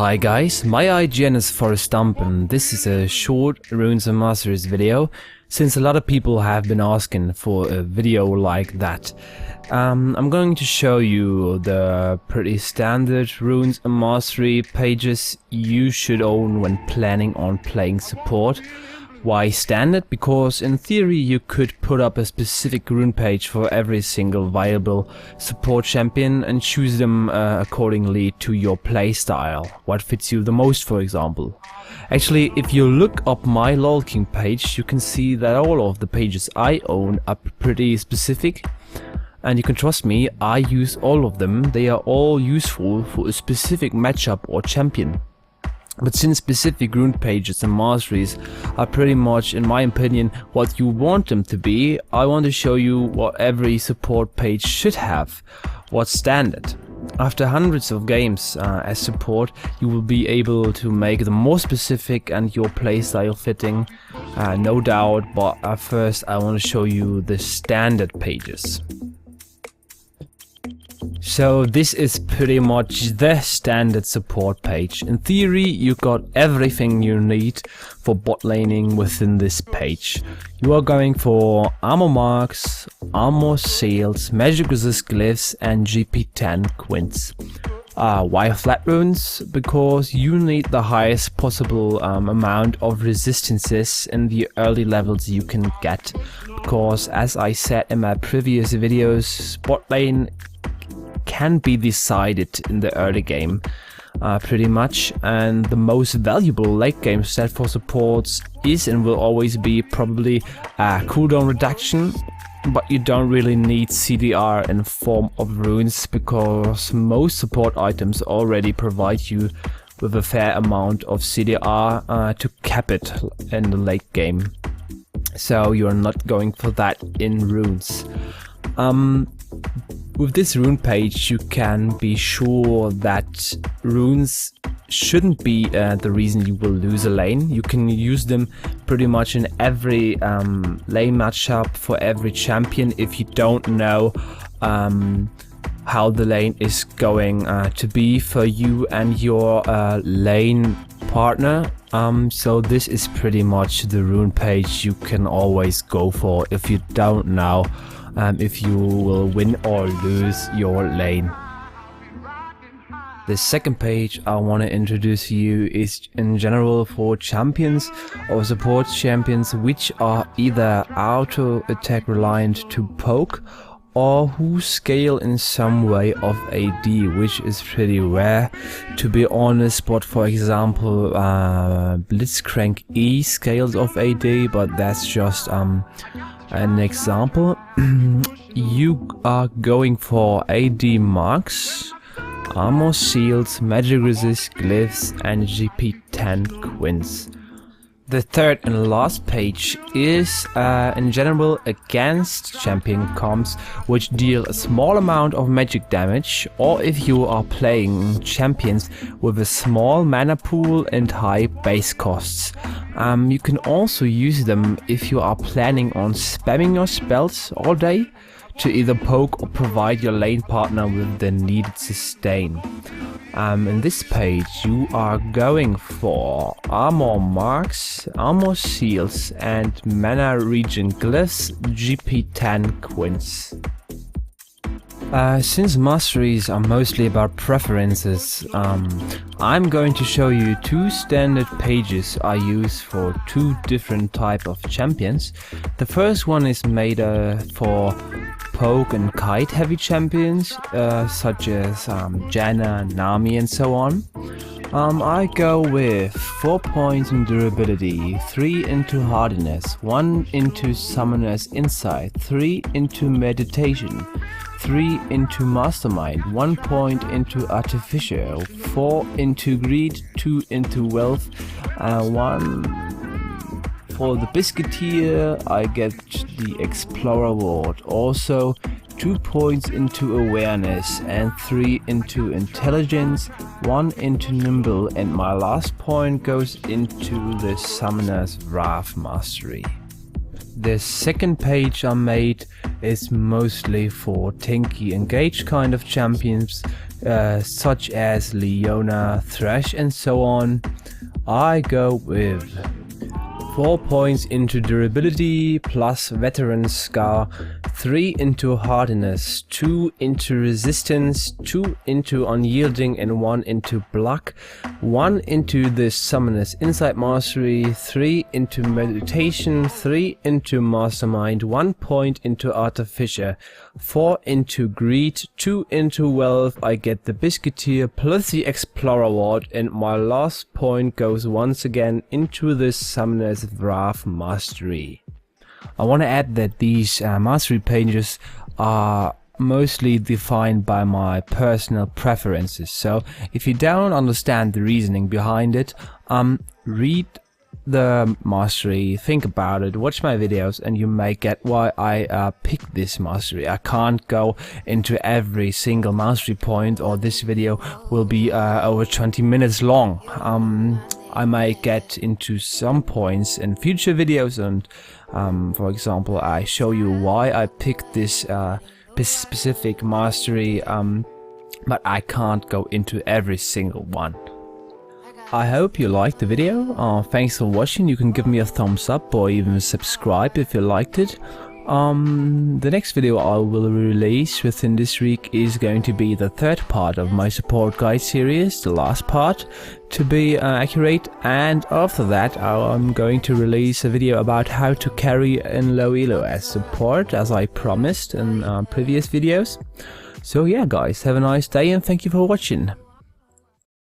Hi guys, my IGN is Forrest Stomp and this is a short Runes and Masteries video, since a lot of people have been asking for a video like that. I'm going to show you the pretty standard Runes and Mastery pages you should own when planning on playing support. Why standard? Because in theory you could put up a specific rune page for every single viable support champion and choose them accordingly to your playstyle, what fits you the most, for example. Actually, if you look up my LOFquickguide page, you can see that all of the pages I own are pretty specific, and you can trust me, I use all of them. They are all useful for a specific matchup or champion. But since specific rune pages and masteries are pretty much, in my opinion, what you want them to be, I want to show you what every support page should have, what's standard. After hundreds of games as support, you will be able to make them more specific and your playstyle fitting, no doubt, but first I want to show you the standard pages. So this is pretty much the standard support page. In theory, you got everything you need for bot laning within this page. You are going for armor marks, armor seals, magic resist glyphs and GP10 quints. Why flat runes? Because you need the highest possible amount of resistances in the early levels you can get. Because as I said in my previous videos, bot lane can be decided in the early game pretty much, and the most valuable late game stat for supports is and will always be probably cooldown reduction, but you don't really need CDR in form of runes because most support items already provide you with a fair amount of CDR to cap it in the late game, so you're not going for that in runes. With this rune page, you can be sure that runes shouldn't be the reason you will lose a lane. You can use them pretty much in every lane matchup for every champion if you don't know how the lane is going to be for you and your lane partner. So this is pretty much the rune page you can always go for if you don't know if you will win or lose your lane. The second page I want to introduce to you is in general for champions or support champions which are either auto attack reliant to poke or who scale in some way of AD, which is pretty rare to be honest, but for example Blitzcrank E scales of AD, but that's just an example. You are going for AD marks, armor seals, magic resist glyphs and GP10 quints. The third and last page is in general against champion comps which deal a small amount of magic damage, or if you are playing champions with a small mana pool and high base costs. You can also use them if you are planning on spamming your spells all day to either poke or provide your lane partner with the needed sustain. In this page you are going for armor marks, armor seals and mana regen glyphs, GP10 quints. Since masteries are mostly about preferences, I'm going to show you two standard pages I use for two different type of champions. The first one is made for poke and kite heavy champions such as Janna, Nami and so on. I go with 4 points in durability, 3 into hardiness, 1 into summoner's insight, 3 into meditation, 3 into mastermind, 1 point into artificial, 4 into greed, 2 into wealth, 1 for the biscuiteer. I get the explorer award, also 2 points into awareness and 3 into intelligence, 1 into nimble, and my last point goes into the summoner's wrath mastery. the second page I made is mostly for tanky engaged kind of champions, such as Leona, Thresh and so on. I go with 4 points into durability plus veteran scar, 3 into hardiness, 2 into resistance, 2 into unyielding and 1 into block, 1 into the summoner's insight mastery, 3 into meditation, 3 into mastermind, 1 point into artificer, 4 into greed, 2 into wealth. I get the biscuiteer plus the explorer award, and my last point goes once again into the summoner's wrath mastery. I want to add that these mastery pages are mostly defined by my personal preferences, so if you don't understand the reasoning behind it, read the mastery, think about it, watch my videos, and you may get why I picked this mastery. I can't go into every single mastery point, or this video will be over 20 minutes long. I may get into some points in future videos, and for example, I show you why I picked this specific mastery, but I can't go into every single one. I hope you liked the video. Thanks for watching. You can give me a thumbs up or even subscribe if you liked it. The next video I will release within this week is going to be the third part of my support guide series, the last part to be accurate, and after that I'm going to release a video about how to carry in low elo as support, as I promised in previous videos. So yeah guys, have a nice day and thank you for watching.